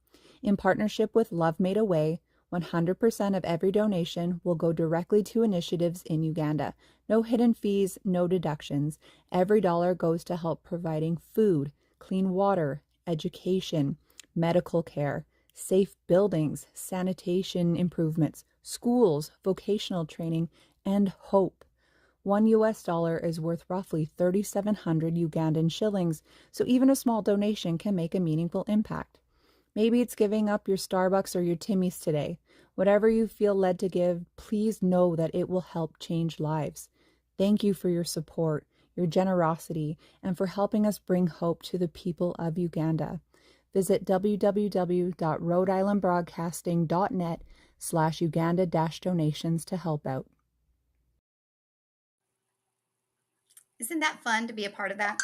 In partnership with Love Made a Way, 100% of every donation will go directly to initiatives in Uganda. No hidden fees, no deductions. Every dollar goes to help providing food, clean water, education, medical care, safe buildings, sanitation improvements, schools, vocational training, and hope. $1 is worth roughly 3,700 Ugandan shillings, so even a small donation can make a meaningful impact. Maybe it's giving up your Starbucks or your Timmy's today. Whatever you feel led to give, please know that it will help change lives. Thank you for your support, your generosity, and for helping us bring hope to the people of Uganda. Visit www.rhodeislandbroadcasting.net/Uganda-donations to help out. Isn't that fun to be a part of that?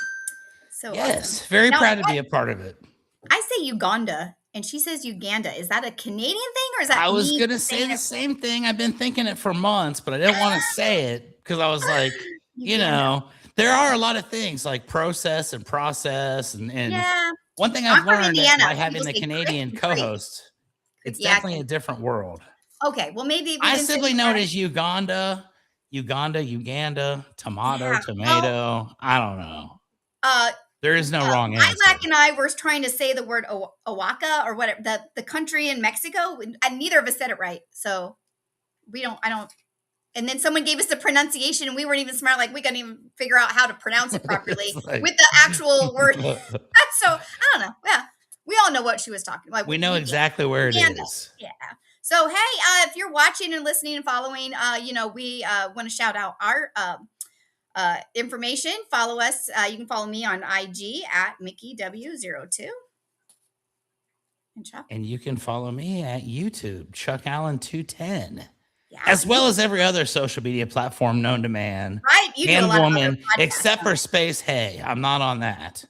So yes, awesome. Very proud to be a part of it. I say Uganda, and she says Uganda. Is that a Canadian thing, or is that? I was going to say the same thing. I've been thinking it for months, but I didn't want to say it because I was like, there are a lot of things like process, and yeah. One thing I've learned by having the Canadian co-host, it's definitely a different world. Okay, well maybe I simply know it as Uganda, tomato. Well, I don't know. There is no wrong answer. Isaac and I were trying to say the word Oaxaca or whatever, the country in Mexico, and neither of us said it right. So I don't. And then someone gave us the pronunciation, and we weren't even smart. Like we couldn't even figure out how to pronounce it properly with the actual word. So I don't know. Yeah, we all know what she was talking about. We know exactly where it is. Yeah. So hey, if you're watching and listening and following, we want to shout out our information. Follow us. You can follow me on IG at MickeyW02. And Chuck. And you can follow me at YouTube, Chuck Allen 210. as well as every other social media platform known to man You do and a lot woman, of other except for Space Hey. I'm not on that.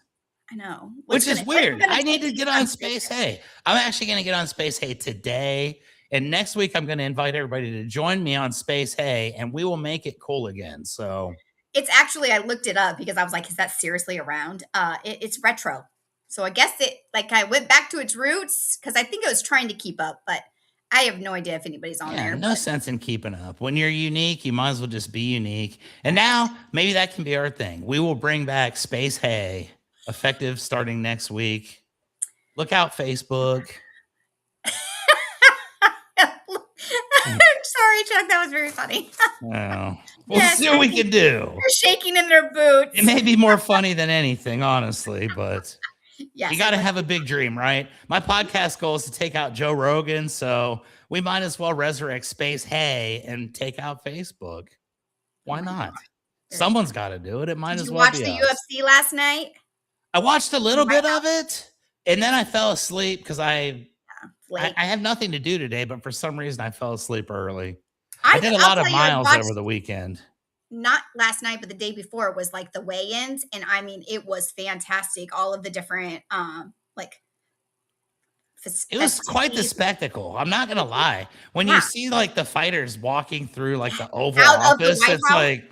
I know. Which is weird. I need to get on Space Hey. I'm actually going to get on Space Hey today. And next week, I'm going to invite everybody to join me on Space Hey, and we will make it cool again. So it's actually, I looked it up because I was like, is that seriously around? It's retro. So I guess it, like, I went back to its roots because I think it was trying to keep up, but I have no idea if anybody's on there. No sense in keeping up. When you're unique, you might as well just be unique. And now maybe that can be our thing. We will bring back Space Hey, effective starting next week. Look out, Facebook. Sorry, Chuck. That was very funny. Oh, we'll see what we can do. They're shaking in their boots. It may be more funny than anything, honestly, but you got to have a big dream, right? My podcast goal is to take out Joe Rogan, so we might as well resurrect Space Hey and take out Facebook. Why not? Someone's got to do it. It might as well be us. Did you watch the UFC last night? I watched a little bit of it, and then I fell asleep because I have nothing to do today, but for some reason I fell asleep early. I did a lot of miles over the weekend. Not last night, but the day before was like the weigh-ins, and I mean it was fantastic. All of the different it was quite the spectacle. I'm not gonna lie. When you see like the fighters walking through like the Oval Office, it's like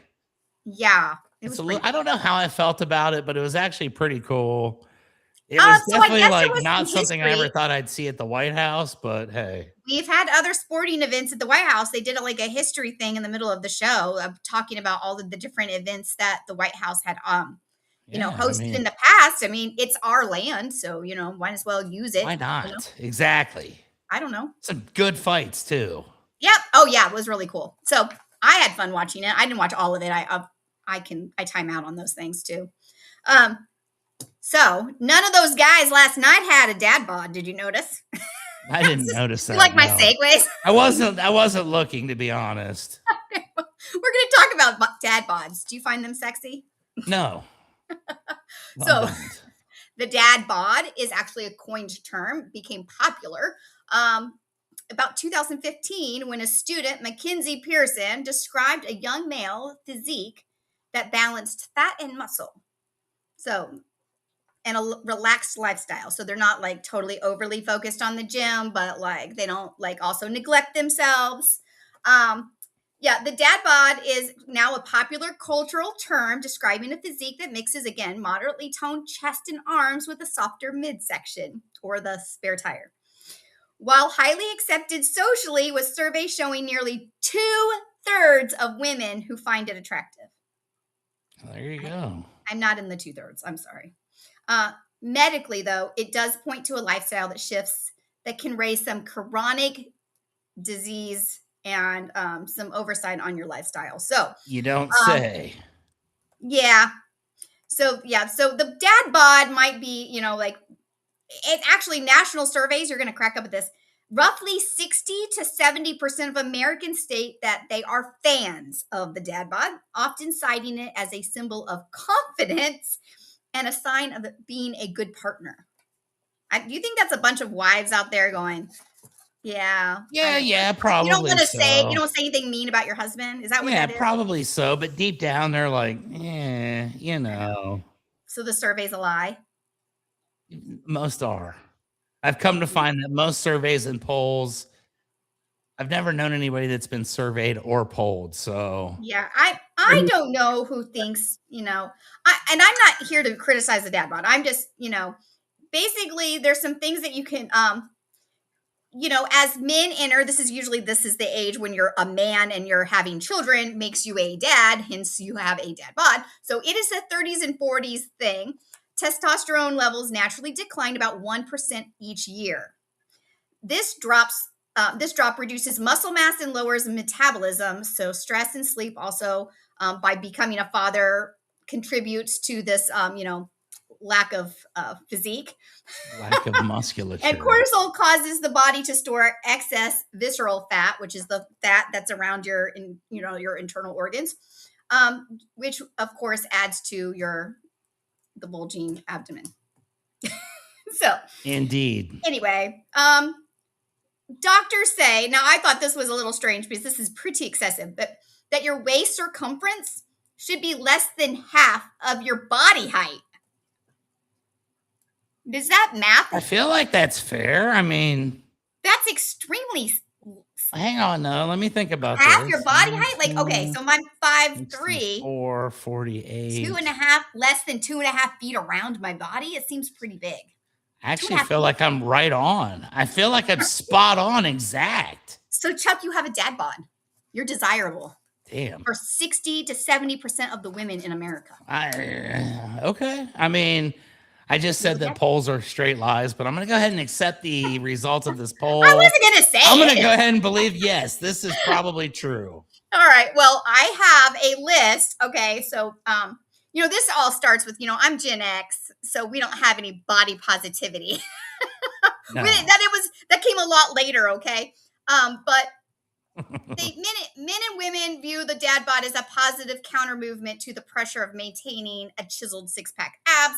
I don't know how I felt about it, but it was actually pretty cool. It was definitely like not something I ever thought I'd see at the White House, but hey. We've had other sporting events at the White House. They did like a history thing in the middle of the show of talking about all of the different events that the White House had hosted in the past. I mean, it's our land, so might as well use it. Why not? Exactly. I don't know. Some good fights too. Yep. Oh yeah, it was really cool. So I had fun watching it. I didn't watch all of it. I time out on those things too. So none of those guys last night had a dad bod. Did you notice? I didn't notice that. You like my segues? I wasn't looking, to be honest. We're going to talk about dad bods. Do you find them sexy? No. So the dad bod is actually a coined term, became popular about 2015 when a student, Mackenzie Pearson, described a young male physique that balanced fat and muscle. So, and a relaxed lifestyle. So they're not like totally overly focused on the gym, but like they don't like also neglect themselves. The dad bod is now a popular cultural term describing a physique that mixes, again, moderately toned chest and arms with a softer midsection or the spare tire. While highly accepted socially, with surveys showing nearly 2/3 of women who find it attractive. There you go. I'm not in the 2/3. I'm sorry. Medically, though, it does point to a lifestyle that can raise some chronic disease and some oversight on your lifestyle. So you don't say. Yeah. So the dad bod might be, like it's actually national surveys. You're going to crack up at this. Roughly 60 to 70% of Americans state that they are fans of the dad bod, often citing it as a symbol of confidence and a sign of being a good partner. Do you think that's a bunch of wives out there going, yeah, probably. You don't want to say anything mean about your husband? Is that what that is? Yeah, probably so. But deep down, they're like, So the survey's a lie? Most are. I've come to find that most surveys and polls, I've never known anybody that's been surveyed or polled. So yeah, I don't know who thinks, and I'm not here to criticize the dad bod. I'm just, basically there's some things that you can, as men enter, this is the age when you're a man and you're having children, makes you a dad, hence you have a dad bod. So it is a 30s and 40s thing. Testosterone levels naturally decline about 1% each year. This drop reduces muscle mass and lowers metabolism. So stress and sleep also, by becoming a father, contributes to this, lack of physique. Lack of musculature. And cortisol causes the body to store excess visceral fat, which is the fat that's around your internal organs, which of course adds to the bulging abdomen. So indeed. Anyway, doctors say, now I thought this was a little strange because this is pretty excessive, but that your waist circumference should be less than half of your body height. Does that math? I feel like that's fair. I mean, that's extremely. Hang on, no. Let me think about half this. your body height. Like, okay, so I'm 5'3", 48, 2.5, less than 2.5 feet around my body. It seems pretty big. I actually feel like I'm right on. I feel like I'm spot on, exact. So, Chuck, you have a dad bod. You're desirable. Damn. For 60 to 70% of the women in America. Okay. I mean, I just said that polls are straight lies, but I'm going to go ahead and accept the results of this poll. I wasn't going to say I'm going to go ahead and believe, yes, this is probably true. All right. Well, I have a list. Okay. So, this all starts with, I'm Gen X, so we don't have any body positivity. No. That came a lot later. Okay. But men and women view the dad bod as a positive counter movement to the pressure of maintaining a chiseled six-pack abs.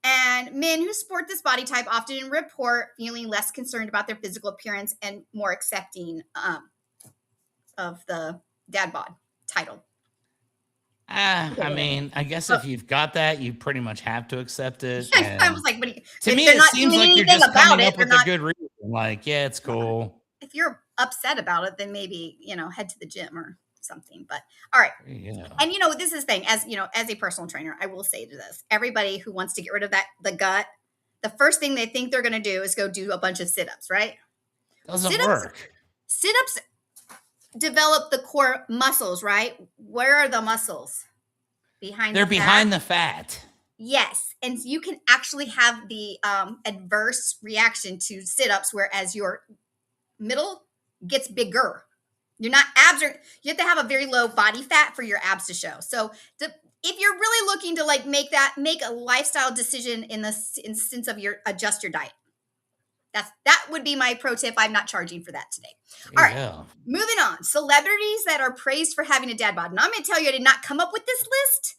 And men who sport this body type often report feeling less concerned about their physical appearance and more accepting of the dad bod title. I mean, I guess if you've got that, you pretty much have to accept it. I was like, to me, it seems like you're just coming up with a good reason. Like, yeah, it's cool. If you're upset about it, then maybe, head to the gym or something. But all right. Yeah. And this is the thing, as a personal trainer, I will say to this, everybody who wants to get rid of the gut, the first thing they think they're going to do is go do a bunch of sit-ups, right? Doesn't work. Sit-ups develop the core muscles, right? Where are the muscles? They're behind the fat. Yes. And you can actually have the adverse reaction to sit-ups, whereas your middle gets bigger. You have to have a very low body fat for your abs to show. So if you're really looking to make a lifestyle decision in the sense of adjust your diet. That would be my pro tip. I'm not charging for that today. All right, moving on. Celebrities that are praised for having a dad bod. And I'm going to tell you, I did not come up with this list.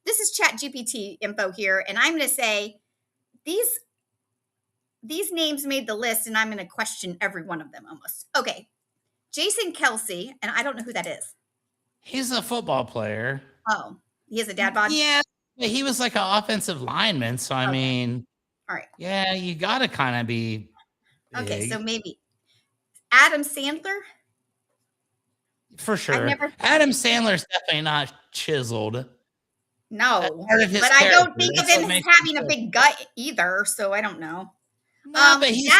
This is ChatGPT info here. And I'm going to say these names made the list, and I'm going to question every one of them almost. Okay. Jason Kelce, and I don't know who that is. He's a football player. Oh, he has a dad bod? Yeah. He was like an offensive lineman. So, I mean, all right. Yeah, you got to kind of be big. Okay, so maybe Adam Sandler? For sure. Adam Sandler's definitely not chiseled. No, but I don't think of him as having a big gut either, so I don't know. No, but he's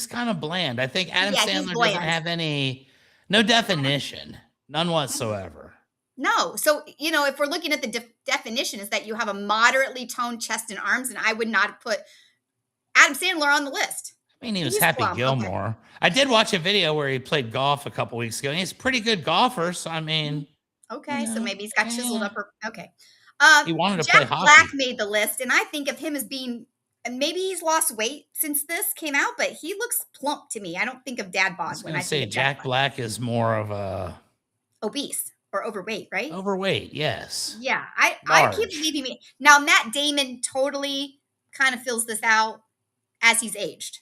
kind of bland. I think Adam Sandler doesn't have no definition, none whatsoever. No. So, if we're looking at the definition is that you have a moderately toned chest and arms, and I would not put Adam Sandler on the list. I mean, he was Happy Gilmore. Okay. I did watch a video where he played golf a couple weeks ago, and he's a pretty good golfer. So, I mean. Okay, so maybe he's got chiseled up. Okay. He wanted to play hockey. Black made the list, and I think of him as being, and maybe he's lost weight since this came out, but he looks plump to me. I don't think of dad bod when I say Jack Black is more of a obese or overweight, right? Overweight, yes. Yeah, I keep believing me. Now, Matt Damon totally kind of fills this out as he's aged.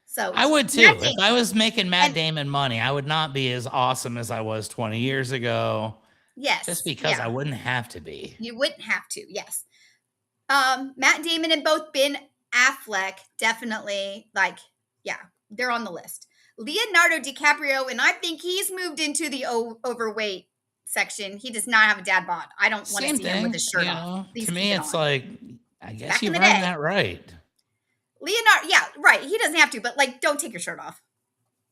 So I would too. If I was making Matt Damon money, I would not be as awesome as I was 20 years ago. Yes. Just because I wouldn't have to be. You wouldn't have to, yes. Matt Damon and both Ben Affleck definitely, they're on the list. Leonardo DiCaprio, and I think he's moved into the overweight section. He does not have a dad bod. I don't want to see him with his shirt off. To me, it's like, I guess you've earned that right. Leonardo, yeah, right. He doesn't have to, but don't take your shirt off.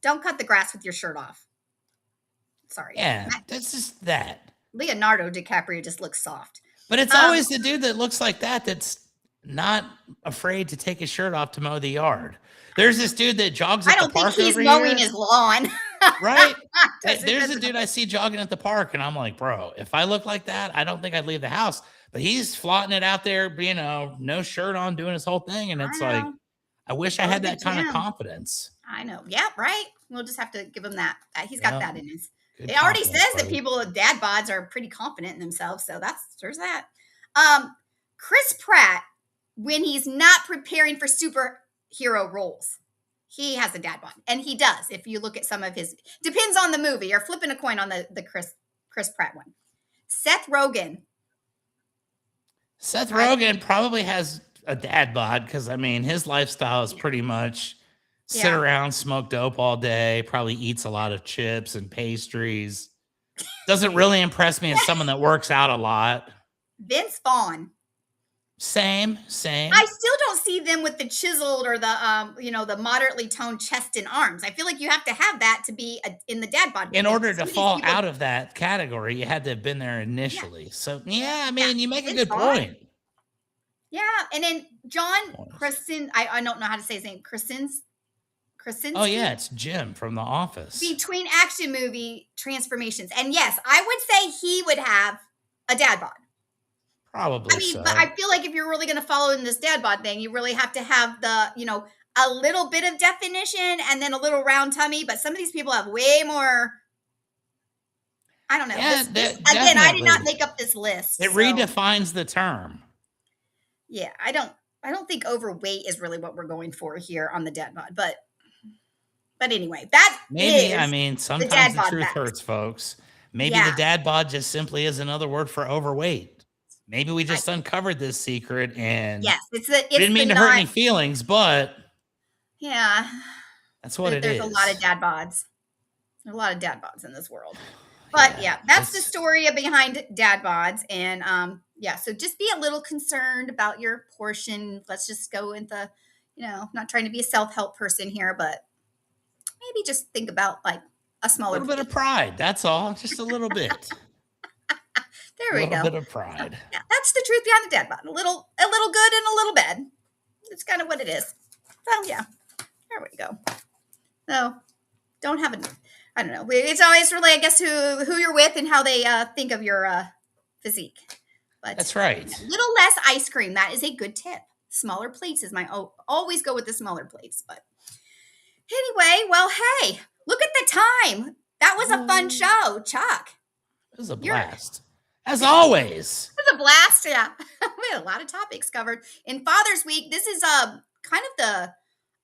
Don't cut the grass with your shirt off. Sorry. Yeah, that's just that. Leonardo DiCaprio just looks soft. But it's always the dude that looks like that's not afraid to take his shirt off to mow the yard. There's this dude that jogs at the park. I don't think he's mowing his lawn. Right? There's a dude I see jogging at the park, and I'm like, bro, if I look like that, I don't think I'd leave the house. But he's flaunting it out there, no shirt on, doing his whole thing. And it's like, I wish I had that kind of confidence. I know. Yeah, right. We'll just have to give him that. He's got that in his. It already says that people with dad bods are pretty confident in themselves. So there's that. Chris Pratt, when he's not preparing for superhero roles. he has a dad bod, and he does. If you look at some of his, depends on the movie. You're flipping a coin on the Chris Pratt one. Seth Rogen. Seth Rogen probably has a dad bod because, I mean, his lifestyle is pretty much sit around, smoke dope all day, probably eats a lot of chips and pastries. Doesn't really impress me as someone that works out a lot. Vince Vaughn. Same. I still don't see them with the chiseled or the the moderately toned chest and arms. I feel like you have to have that to be in the dad bod. In order to fall out of that category, you had to have been there initially. Yeah. So I mean, you make a good point. Yeah, and then John Krasinski, I don't know how to say his name. Krasinski. Oh yeah, it's Jim from The Office. Between action movie transformations, and yes, I would say he would have a dad bod. Probably. I mean, but I feel like if you're really going to follow in this dad bod thing, you really have to have the a little bit of definition and then a little round tummy. But some of these people have way more. I don't know. Yeah, again, I did not make up this list. It redefines the term. Yeah, I don't think overweight is really what we're going for here on the dad bod, but anyway, that maybe I mean sometimes the truth hurts, folks. Maybe the dad bod just simply is another word for overweight. Maybe we just uncovered this secret and didn't mean to hurt any feelings, but that's what it is. There's a lot of dad bods. There's a lot of dad bods in this world. But that's the story behind dad bods. And so just be a little concerned about your portion. Let's just go into, I'm not trying to be a self-help person here, but maybe just think about like a smaller bit of pride. That's all. Just a little bit. There we go. A little bit of pride. Yeah, that's the truth behind the dad bod. A little good and a little bad. It's kind of what it is. So yeah, there we go. So don't have I don't know. It's always really, I guess, who you're with and how they think of your physique. But that's right. A little less ice cream. That is a good tip. Smaller plates is always go with the smaller plates. But anyway, well, hey, look at the time. That was a fun show, Chuck. It was a blast. As always. It was a blast, yeah. We had a lot of topics covered. In Father's Week, this is kind of the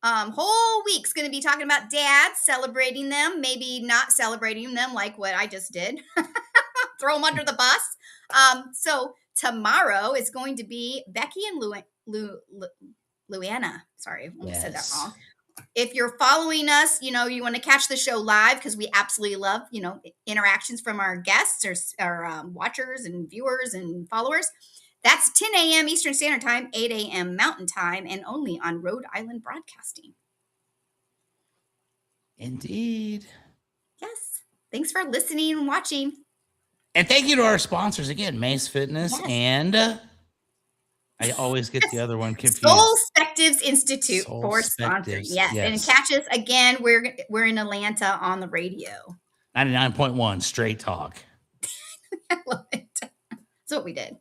whole week's going to be talking about dads, celebrating them, maybe not celebrating them like what I just did. Throw them under the bus. So tomorrow is going to be Becky and Luana. Sorry, I said that wrong. If you're following us, you want to catch the show live because we absolutely love, interactions from our guests or watchers and viewers and followers. That's 10 a.m. Eastern Standard Time, 8 a.m. Mountain Time, and only on Rhode Island Broadcasting. Indeed. Yes. Thanks for listening and watching. And thank you to our sponsors again, Mace Fitness and... I always get the other one confused. Soul Spectives Institute for sponsoring. Yes. And catch us again. We're in Atlanta on the radio. 99.1 Straight Talk. I love it. That's what we did.